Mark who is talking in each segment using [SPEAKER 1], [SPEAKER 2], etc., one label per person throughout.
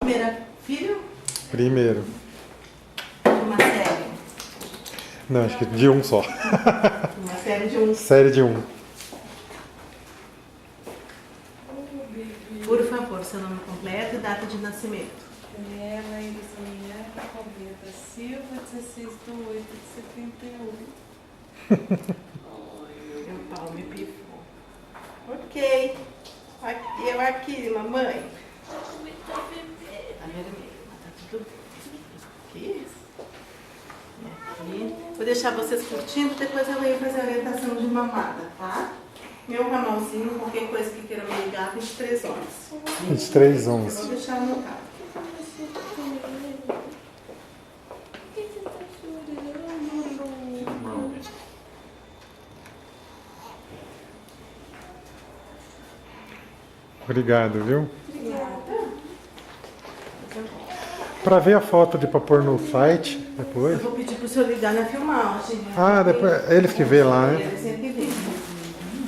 [SPEAKER 1] primeira filho?
[SPEAKER 2] Primeiro.
[SPEAKER 1] Uma série?
[SPEAKER 2] Não, acho que de um só.
[SPEAKER 1] Uma série de um.
[SPEAKER 2] Série de um.
[SPEAKER 1] Por favor, seu nome completo e data de nascimento.
[SPEAKER 3] Ela e Luciana Almeida Silva, 16/8/71.
[SPEAKER 1] Meu pau me pifou. Ok. Aqui, eu aqui, mamãe. Tá vermelho, mas tá tudo bem. Aqui. Vou deixar vocês curtindo, depois eu venho fazer a orientação de mamada, tá? Meu ramalzinho, qualquer coisa que queira me ligar, 23 horas.
[SPEAKER 2] 23,
[SPEAKER 1] Eu
[SPEAKER 2] 11.
[SPEAKER 1] vou deixar anotado.
[SPEAKER 2] Obrigado, viu?
[SPEAKER 1] Obrigada.
[SPEAKER 2] Pra ver a foto de pra pôr no site depois.
[SPEAKER 1] Eu vou pedir pro senhor ligar na filmagem.
[SPEAKER 2] Ah, depois ele que vê lá, né?
[SPEAKER 1] Ele sempre vem.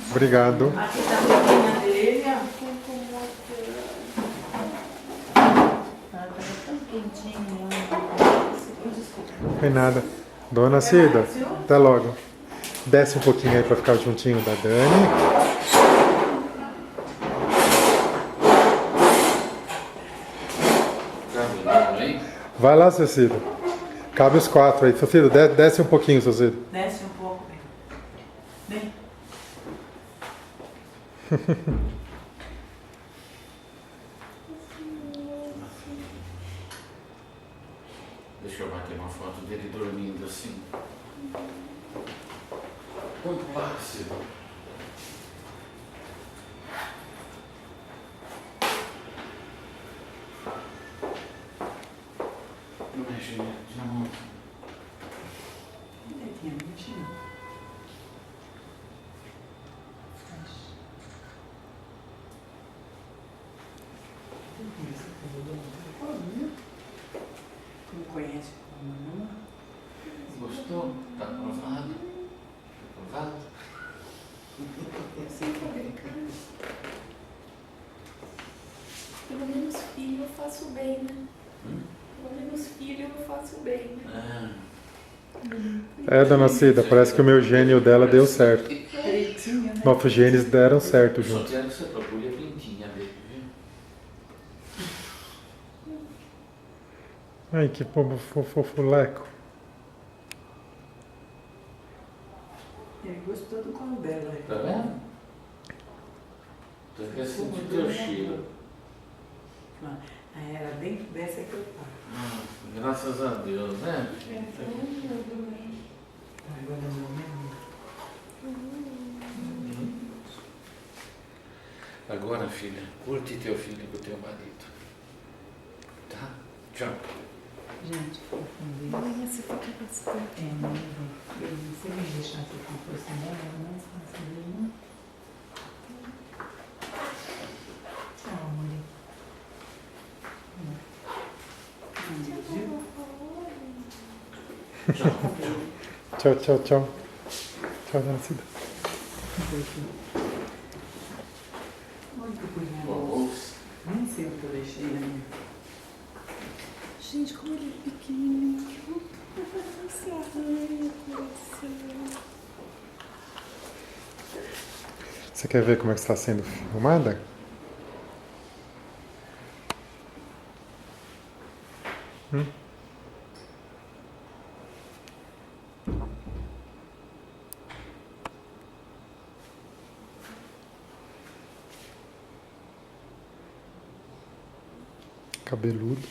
[SPEAKER 2] Obrigado.
[SPEAKER 1] Aqui tá a roupinha dele, ó.
[SPEAKER 3] Tá tão quentinho.
[SPEAKER 1] Desculpa.
[SPEAKER 2] Não tem nada. Dona Cida, até logo. Desce um pouquinho aí pra ficar juntinho da Dani. Vai lá, seu Cida. Cabe os 4 aí. Seu Cida, desce um pouquinho, seu Cida.
[SPEAKER 1] Desce um pouco, bem.
[SPEAKER 4] Deixa eu bater uma foto dele dormindo assim. Muito plácido. Não mexe, não.
[SPEAKER 3] Não conhece como não?
[SPEAKER 4] Gostou? Tá aprovado? Aprovado?
[SPEAKER 3] Eu sei que é.
[SPEAKER 5] Pelo menos filho eu faço bem, né? Pelo menos filho eu faço bem, né?
[SPEAKER 2] É, dona Cida, parece que o meu gênio dela deu certo.
[SPEAKER 3] Pretinho, né?
[SPEAKER 2] Nossos genes deram certo
[SPEAKER 4] Eu só
[SPEAKER 2] juntos.
[SPEAKER 4] quero que você procure a pintinha dele, viu?
[SPEAKER 2] Ai, que povo fofuleco.
[SPEAKER 3] Ele gostou do colo dela.
[SPEAKER 4] Tá vendo? Tô esquecendo de teu cheiro.
[SPEAKER 3] Aí era bem dessa que eu falo.
[SPEAKER 4] Graças a Deus, né?
[SPEAKER 3] Agora não mesmo.
[SPEAKER 4] Agora, filha, curte teu filho com teu marido. Tá? Tchau.
[SPEAKER 3] Gente, confundi.
[SPEAKER 5] Mãe, você fica bastante.
[SPEAKER 3] É, não vou. Se me deixasse com força nela, era mais fácil, né? Tchau, amor.
[SPEAKER 2] Tchau, tchau, tchau. Tchau, dona Cida.
[SPEAKER 3] Onde que eu pus minha
[SPEAKER 4] Boa
[SPEAKER 3] bolsa?
[SPEAKER 4] bolsa.
[SPEAKER 3] Nem sei o que eu deixei na minha.
[SPEAKER 5] Gente, como ele é pequenininho. Se arranha, coração.
[SPEAKER 2] Você quer ver como é que está sendo filmada? Cabeludo.